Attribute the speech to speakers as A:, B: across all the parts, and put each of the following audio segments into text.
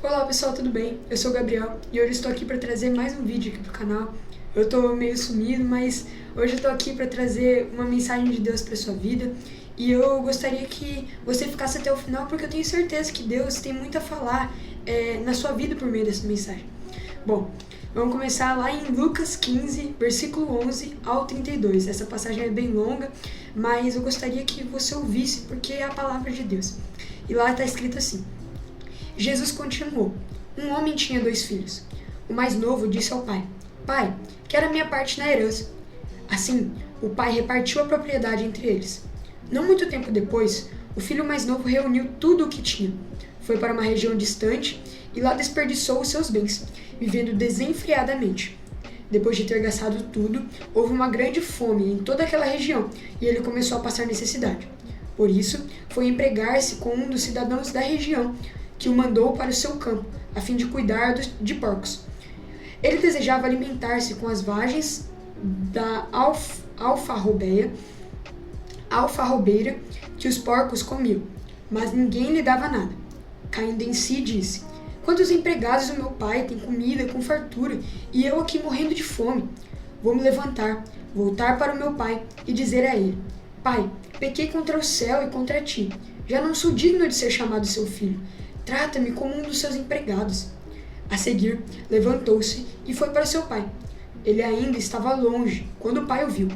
A: Olá pessoal, tudo bem? Eu sou o Gabriel e hoje estou aqui para trazer mais um vídeo aqui pro canal. Eu estou meio sumido, mas hoje eu estou aqui para trazer uma mensagem de Deus para sua vida e eu gostaria que você ficasse até o final porque eu tenho certeza que Deus tem muito a falar na sua vida por meio dessa mensagem. Bom, vamos começar lá em Lucas 15, versículo 11 ao 32. Essa passagem é bem longa, mas eu gostaria que você ouvisse porque é a palavra de Deus. E lá está escrito assim: Jesus continuou: um homem tinha 2 filhos. O mais novo disse ao pai: Pai, quero a minha parte na herança. Assim, o pai repartiu a propriedade entre eles. Não muito tempo depois, o filho mais novo reuniu tudo o que tinha. Foi para uma região distante e lá desperdiçou os seus bens, vivendo desenfreadamente. Depois de ter gastado tudo, houve uma grande fome em toda aquela região e ele começou a passar necessidade. Por isso, foi empregar-se com um dos cidadãos da região, que o mandou para o seu campo, a fim de cuidar de porcos. Ele desejava alimentar-se com as vagens da alfarrobeira que os porcos comiam, mas ninguém lhe dava nada. Caindo em si, disse: Quantos empregados o meu pai tem comida com fartura, e eu aqui morrendo de fome? Vou me levantar, voltar para o meu pai e dizer a ele: Pai, pequei contra o céu e contra ti. Já não sou digno de ser chamado seu filho. Trata-me como um dos seus empregados. A seguir, levantou-se e foi para seu pai. Ele ainda estava longe quando o pai o viu,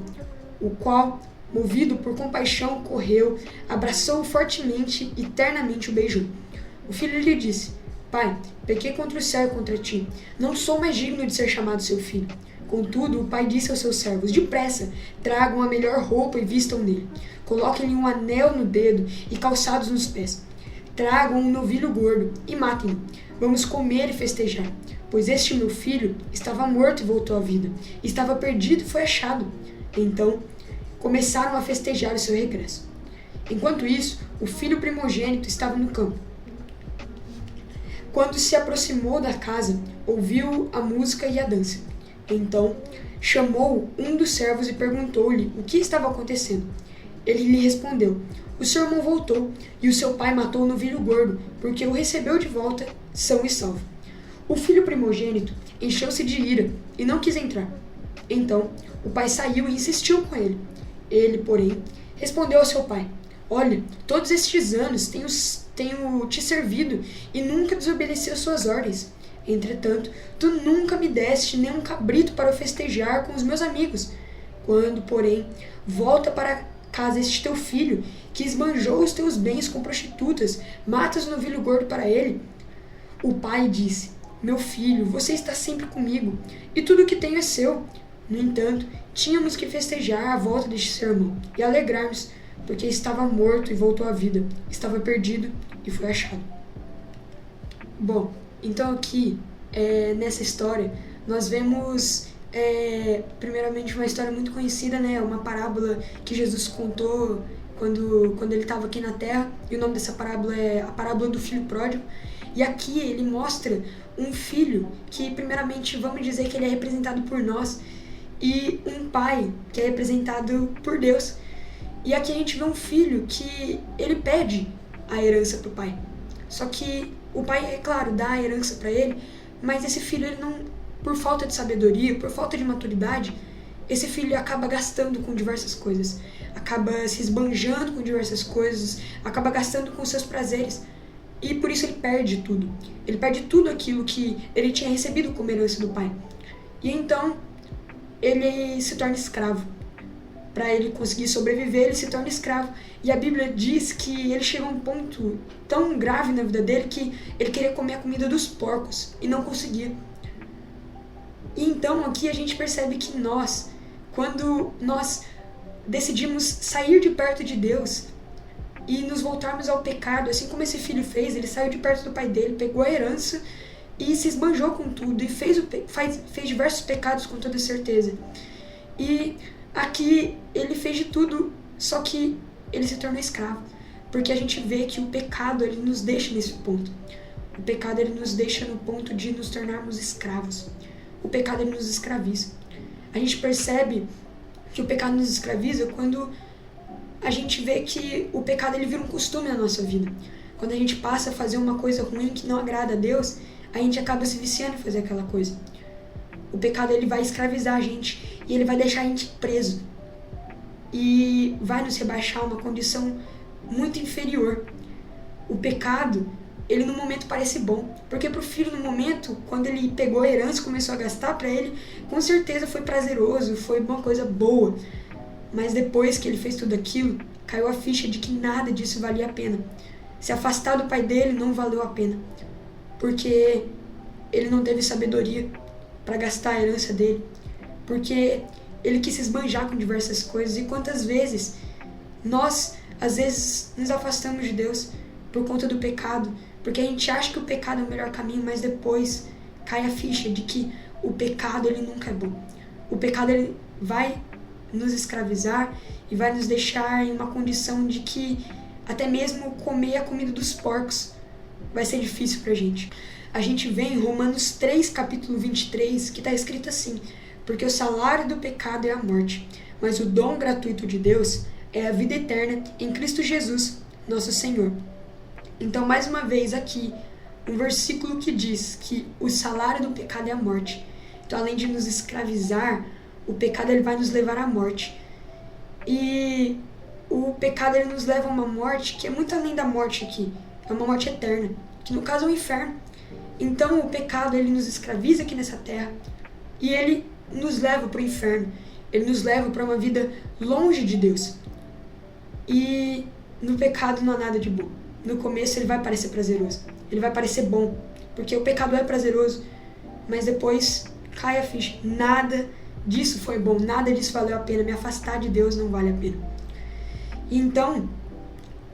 A: o qual, movido por compaixão, correu, abraçou-o fortemente e ternamente o beijou. O filho lhe disse: Pai, pequei contra o céu e contra ti. Não sou mais digno de ser chamado seu filho. Contudo, o pai disse aos seus servos: Depressa, tragam a melhor roupa e vistam nele. Coloquem-lhe um anel no dedo e calçados nos pés. Tragam um novilho gordo e matem-no. Vamos comer e festejar, pois este meu filho estava morto e voltou à vida. Estava perdido e foi achado. Então, começaram a festejar o seu regresso. Enquanto isso, o filho primogênito estava no campo. Quando se aproximou da casa, ouviu a música e a dança. Então, chamou um dos servos e perguntou-lhe o que estava acontecendo. Ele lhe respondeu: O seu irmão voltou, e o seu pai matou o novilho gordo, porque o recebeu de volta, são e salvo. O filho primogênito encheu-se de ira e não quis entrar. Então, o pai saiu e insistiu com ele. Ele, porém, respondeu ao seu pai: Olha, todos estes anos tenho te servido e nunca desobedeci às suas ordens. Entretanto, tu nunca me deste nem um cabrito para festejar com os meus amigos. Quando, porém, volta para casa este teu filho, que esbanjou os teus bens com prostitutas, matas o novilho gordo para ele. O pai disse: Meu filho, você está sempre comigo, e tudo o que tenho é seu. No entanto, tínhamos que festejar a volta deste seu irmão e alegrar-nos, porque estava morto e voltou à vida, estava perdido e foi achado. Bom, então aqui, nessa história, nós vemos primeiramente uma história muito conhecida, né? Uma parábola que Jesus contou quando ele estava aqui na Terra, e o nome dessa parábola é a parábola do filho pródigo. E aqui ele mostra um filho que, primeiramente, vamos dizer que ele é representado por nós, e um pai que é representado por Deus. E aqui a gente vê um filho que ele pede a herança para o pai. Só que o pai, é claro, dá a herança para ele, mas esse filho, ele não, por falta de sabedoria, por falta de maturidade, esse filho acaba gastando com diversas coisas, acaba se esbanjando com diversas coisas, acaba gastando com seus prazeres, e por isso ele perde tudo. Ele perde tudo aquilo que ele tinha recebido como herança do pai. E então, ele se torna escravo. Para ele conseguir sobreviver, ele se torna escravo. E a Bíblia diz que ele chegou a um ponto tão grave na vida dele que ele queria comer a comida dos porcos e não conseguia. E então aqui a gente percebe que quando nós decidimos sair de perto de Deus e nos voltarmos ao pecado, assim como esse filho fez, ele saiu de perto do pai dele, pegou a herança e se esbanjou com tudo e fez diversos pecados com toda certeza. E aqui ele fez de tudo, só que ele se tornou escravo, porque a gente vê que o pecado, ele nos deixa nesse ponto. O pecado, ele nos deixa no ponto de nos tornarmos escravos. O pecado, ele nos escraviza. A gente percebe que o pecado nos escraviza quando a gente vê que o pecado, ele vira um costume na nossa vida. quando a gente passa a fazer uma coisa ruim que não agrada a Deus, a gente acaba se viciando em fazer aquela coisa. O pecado, ele vai escravizar a gente e ele vai deixar a gente preso. E vai nos rebaixar a uma condição muito inferior. O pecado, ele no momento parece bom, porque pro filho no momento, quando ele pegou a herança e começou a gastar, para ele, com certeza foi prazeroso, foi uma coisa boa. Mas depois que ele fez tudo aquilo, caiu a ficha de que nada disso valia a pena. Se afastar do pai dele não valeu a pena, porque ele não teve sabedoria para gastar a herança dele, porque ele quis se esbanjar com diversas coisas. E quantas vezes nós, às vezes, nos afastamos de Deus por conta do pecado, porque a gente acha que o pecado é o melhor caminho, mas depois cai a ficha de que o pecado, ele nunca é bom. O pecado, ele vai nos escravizar e vai nos deixar em uma condição de que até mesmo comer a comida dos porcos vai ser difícil pra gente. A gente vê em Romanos 3, capítulo 23, que está escrito assim: porque o salário do pecado é a morte, mas o dom gratuito de Deus é a vida eterna em Cristo Jesus, nosso Senhor. Então, mais uma vez aqui, um versículo que diz que o salário do pecado é a morte. Então, além de nos escravizar, o pecado, ele vai nos levar à morte. E o pecado, ele nos leva a uma morte que é muito além da morte aqui. É uma morte eterna, que no caso é o inferno. Então, o pecado, ele nos escraviza aqui nessa terra e ele nos leva para o inferno. Ele nos leva para uma vida longe de Deus. E no pecado não há nada de bom. No começo ele vai parecer prazeroso, ele vai parecer bom, porque o pecado é prazeroso, mas depois cai a ficha. Nada disso foi bom, nada disso valeu a pena. Me afastar de Deus não vale a pena. E então,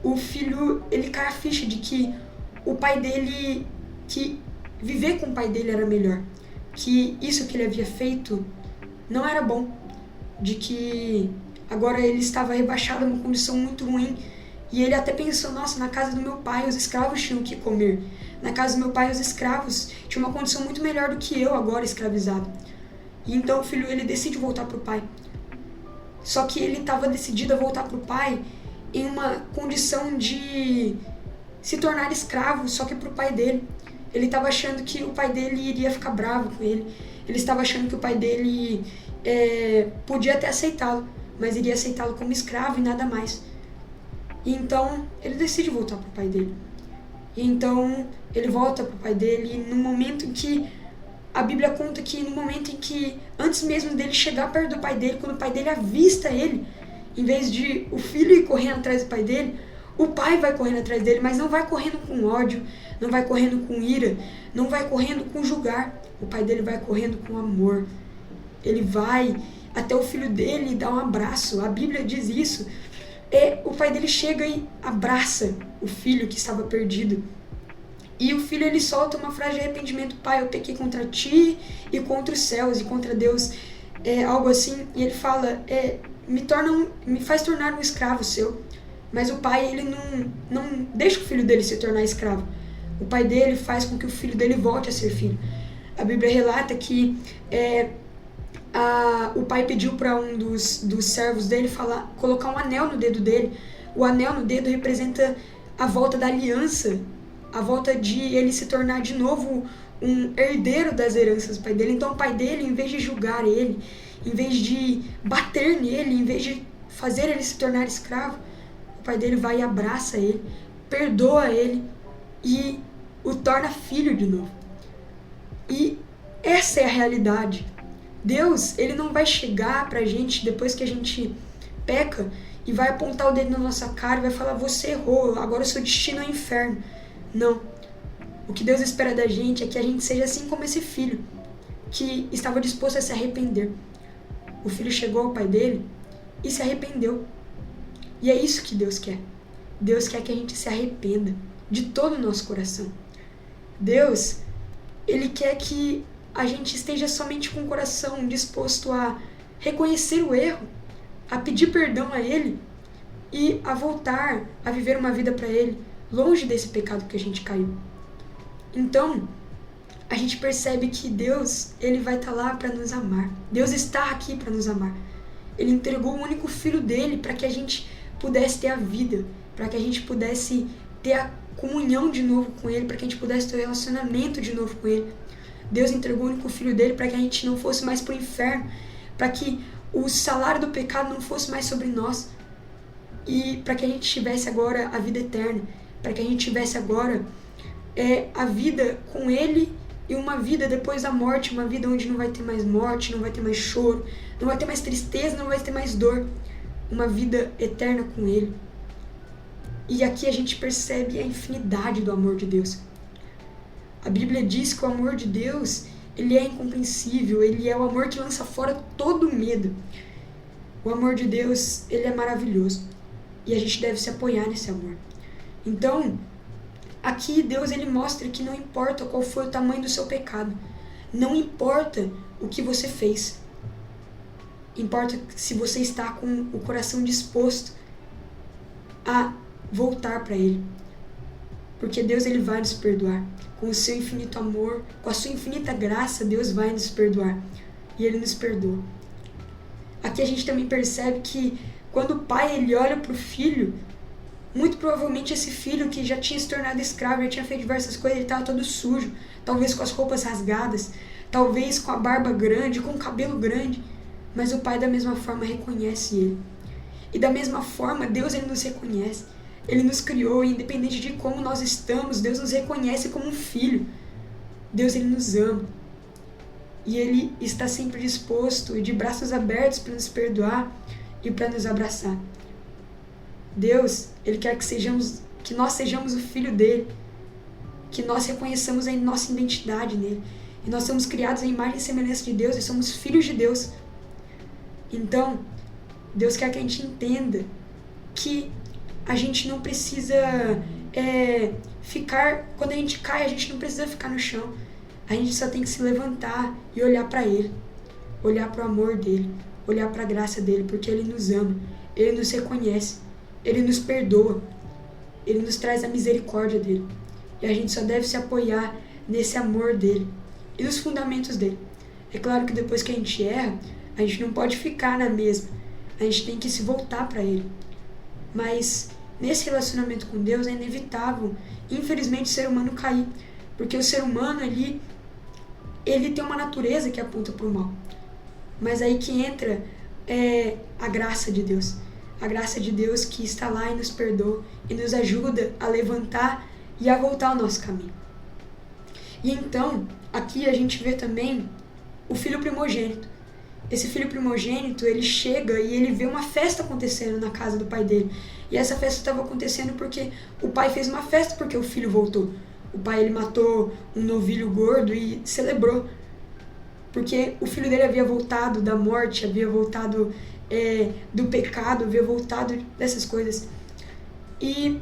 A: o filho, ele cai a ficha de que o pai dele, que viver com o pai dele era melhor, que isso que ele havia feito não era bom, de que agora ele estava rebaixado a uma condição muito ruim. E ele até pensou: nossa, na casa do meu pai os escravos tinham o que comer. Na casa do meu pai os escravos tinham uma condição muito melhor do que eu agora escravizado. E então o filho, ele decide voltar para o pai. Só que ele estava decidido a voltar para o pai em uma condição de se tornar escravo, só que para o pai dele. Ele estava achando que o pai dele iria ficar bravo com ele. Ele estava achando que o pai dele podia até aceitá-lo, mas iria aceitá-lo como escravo e nada mais. E então ele decide voltar para o pai dele. E então ele volta para o pai dele, e no momento em que a Bíblia conta que no momento em que, antes mesmo dele chegar perto do pai dele, quando o pai dele avista ele, em vez de o filho ir correndo atrás do pai dele, o pai vai correndo atrás dele, mas não vai correndo com ódio, não vai correndo com ira, não vai correndo com julgar. O pai dele vai correndo com amor. Ele vai até o filho dele e dá um abraço. A Bíblia diz isso. O pai dele chega e abraça o filho que estava perdido. E o filho, ele solta uma frase de arrependimento: pai, eu pequei contra ti e contra os céus e contra Deus, algo assim. E ele fala: me faz tornar um escravo seu. Mas o pai, ele não deixa o filho dele se tornar escravo. O pai dele faz com que o filho dele volte a ser filho. A Bíblia relata que o pai pediu para um dos servos dele colocar um anel no dedo dele. O anel no dedo representa a volta da aliança, a volta de ele se tornar de novo um herdeiro das heranças do pai dele. Então o pai dele, em vez de julgar ele, em vez de bater nele, em vez de fazer ele se tornar escravo, o pai dele vai e abraça ele, perdoa ele e o torna filho de novo. E essa é a realidade. Deus, ele não vai chegar pra gente depois que a gente peca e vai apontar o dedo na nossa cara e vai falar: você errou, agora o seu destino é o inferno. Não. O que Deus espera da gente é que a gente seja assim como esse filho, que estava disposto a se arrepender. O filho chegou ao pai dele e se arrependeu. E é isso que Deus quer. Deus quer que a gente se arrependa de todo o nosso coração. Deus, ele quer que a gente esteja somente com o coração disposto a reconhecer o erro, a pedir perdão a ele e a voltar a viver uma vida para ele, longe desse pecado que a gente caiu. Então, a gente percebe que Deus, ele vai estar lá para nos amar. Deus está aqui para nos amar. Ele entregou o único filho dele para que a gente pudesse ter a vida, para que a gente pudesse ter a comunhão de novo com Ele, para que a gente pudesse ter um relacionamento de novo com Ele. Deus entregou o único Filho dele para que a gente não fosse mais para o inferno, para que o salário do pecado não fosse mais sobre nós, e para que a gente tivesse agora a vida eterna, para que a gente tivesse agora a vida com Ele e uma vida depois da morte, uma vida onde não vai ter mais morte, não vai ter mais choro, não vai ter mais tristeza, não vai ter mais dor, uma vida eterna com Ele. E aqui a gente percebe a infinidade do amor de Deus. A Bíblia diz que o amor de Deus, ele é incompreensível, ele é o amor que lança fora todo medo. O amor de Deus, ele é maravilhoso. E a gente deve se apoiar nesse amor. Então, aqui Deus ele mostra que não importa qual foi o tamanho do seu pecado. Não importa o que você fez. Importa se você está com o coração disposto a voltar para Ele. Porque Deus ele vai nos perdoar. Com o seu infinito amor, com a sua infinita graça, Deus vai nos perdoar. E Ele nos perdoa. Aqui a gente também percebe que quando o pai ele olha para o filho, muito provavelmente esse filho que já tinha se tornado escravo, já tinha feito diversas coisas, ele estava todo sujo, talvez com as roupas rasgadas, talvez com a barba grande, com o cabelo grande, mas o pai da mesma forma reconhece ele. E da mesma forma, Deus ele nos reconhece. Ele nos criou, e independente de como nós estamos, Deus nos reconhece como um filho. Deus ele nos ama. E Ele está sempre disposto e de braços abertos para nos perdoar e para nos abraçar. Deus, Ele quer que nós sejamos o filho dEle, que nós reconheçamos a nossa identidade nele. E nós somos criados à imagem e semelhança de Deus e somos filhos de Deus. Então, Deus quer que a gente entenda que a gente não precisa quando a gente cai, a gente não precisa ficar no chão. A gente só tem que se levantar e olhar para Ele, olhar para o amor dEle, olhar para a graça dEle, porque Ele nos ama, Ele nos reconhece, Ele nos perdoa, Ele nos traz a misericórdia dEle. E a gente só deve se apoiar nesse amor dEle e nos fundamentos dEle. É claro que depois que a gente erra, a gente não pode ficar na mesma, a gente tem que se voltar para Ele. Mas nesse relacionamento com Deus é inevitável, infelizmente, o ser humano cair, porque o ser humano ele tem uma natureza que aponta para o mal. Mas aí que entra a graça de Deus. A graça de Deus que está lá e nos perdoa e nos ajuda a levantar e a voltar ao nosso caminho. E então, aqui a gente vê também o filho primogênito. Esse filho primogênito, ele chega e ele vê uma festa acontecendo na casa do pai dele. E essa festa estava acontecendo porque o pai fez uma festa porque o filho voltou. O pai ele matou um novilho gordo e celebrou. Porque o filho dele havia voltado da morte, havia voltado do pecado, havia voltado dessas coisas. E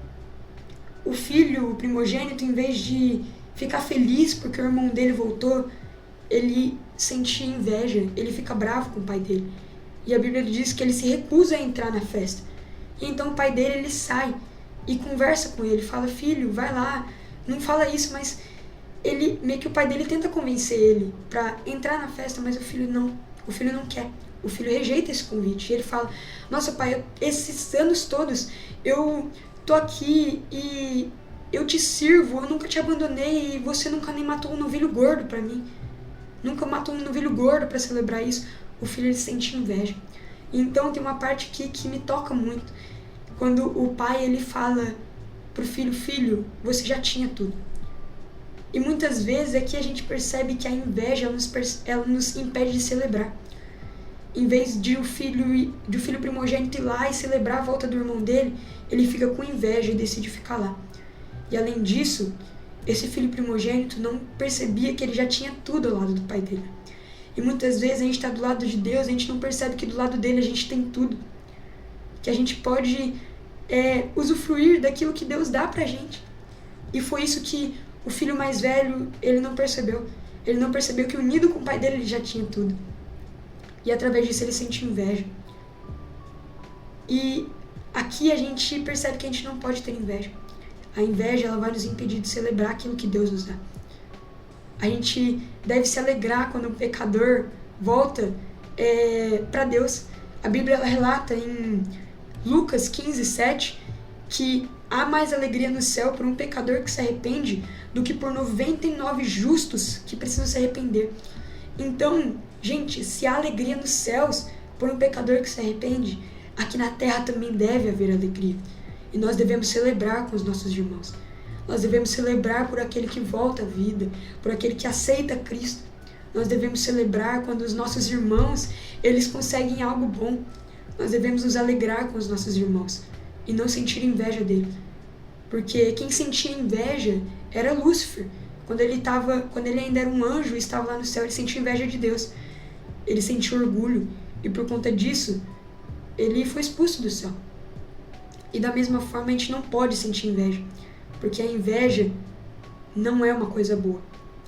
A: o filho primogênito, em vez de ficar feliz porque o irmão dele voltou, ele sentia inveja, ele fica bravo com o pai dele. E a Bíblia diz que ele se recusa a entrar na festa. E então o pai dele ele sai e conversa com ele, fala: filho, vai lá, não fala isso, mas ele meio que o pai dele tenta convencer ele para entrar na festa, mas o filho não quer. O filho rejeita esse convite. E ele fala: nossa pai, esses anos todos eu tô aqui e eu te sirvo, eu nunca te abandonei e você nunca nem matou um novilho gordo para mim. Nunca matou um novilho gordo para celebrar isso. O filho ele sente inveja. Então tem uma parte aqui que me toca muito. Quando o pai ele fala pro filho: filho, você já tinha tudo. E muitas vezes aqui a gente percebe que a inveja ela nos impede de celebrar. Em vez de o filho primogênito ir lá e celebrar a volta do irmão dele, ele fica com inveja e decide ficar lá. E além disso, esse filho primogênito não percebia que ele já tinha tudo ao lado do pai dele. E muitas vezes a gente está do lado de Deus, a gente não percebe que do lado dele a gente tem tudo. Que a gente pode usufruir daquilo que Deus dá pra gente. E foi isso que o filho mais velho, ele não percebeu. Ele não percebeu que unido com o pai dele ele já tinha tudo. E através disso ele sente inveja. E aqui a gente percebe que a gente não pode ter inveja. A inveja ela vai nos impedir de celebrar aquilo que Deus nos dá. A gente deve se alegrar quando o pecador volta para Deus. A Bíblia ela relata em Lucas 15:7 que há mais alegria no céu por um pecador que se arrepende do que por 99 justos que precisam se arrepender. Então, gente, se há alegria nos céus por um pecador que se arrepende, aqui na terra também deve haver alegria. E nós devemos celebrar com os nossos irmãos. Nós devemos celebrar por aquele que volta à vida, por aquele que aceita Cristo. Nós devemos celebrar quando os nossos irmãos, eles conseguem algo bom. Nós devemos nos alegrar com os nossos irmãos e não sentir inveja dele. Porque quem sentia inveja era Lúcifer. Quando ele ainda era um anjo e estava lá no céu, ele sentia inveja de Deus. Ele sentia orgulho e por conta disso, ele foi expulso do céu. E da mesma forma a gente não pode sentir inveja, porque a inveja não é uma coisa boa.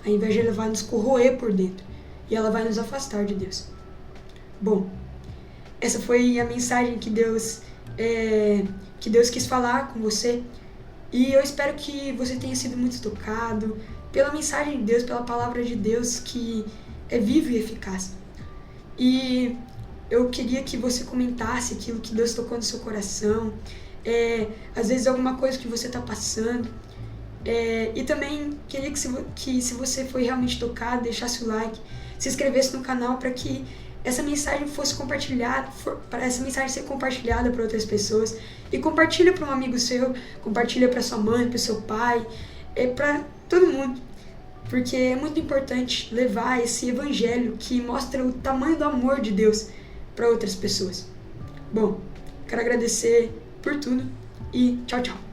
A: A inveja ela vai nos corroer por dentro e ela vai nos afastar de Deus. Bom, essa foi a mensagem que Deus quis falar com você. E eu espero que você tenha sido muito tocado pela mensagem de Deus, pela palavra de Deus que é viva e eficaz. E eu queria que você comentasse aquilo que Deus tocou no seu coração, às vezes alguma coisa que você está passando. E também queria que se você foi realmente tocado, deixasse o like, se inscrevesse no canal para que essa mensagem fosse compartilhada, para essa mensagem ser compartilhada para outras pessoas. E compartilha para um amigo seu, compartilha para sua mãe, para seu pai, para todo mundo. Porque é muito importante levar esse evangelho que mostra o tamanho do amor de Deus para outras pessoas. Bom, quero agradecer por tudo e tchau, tchau.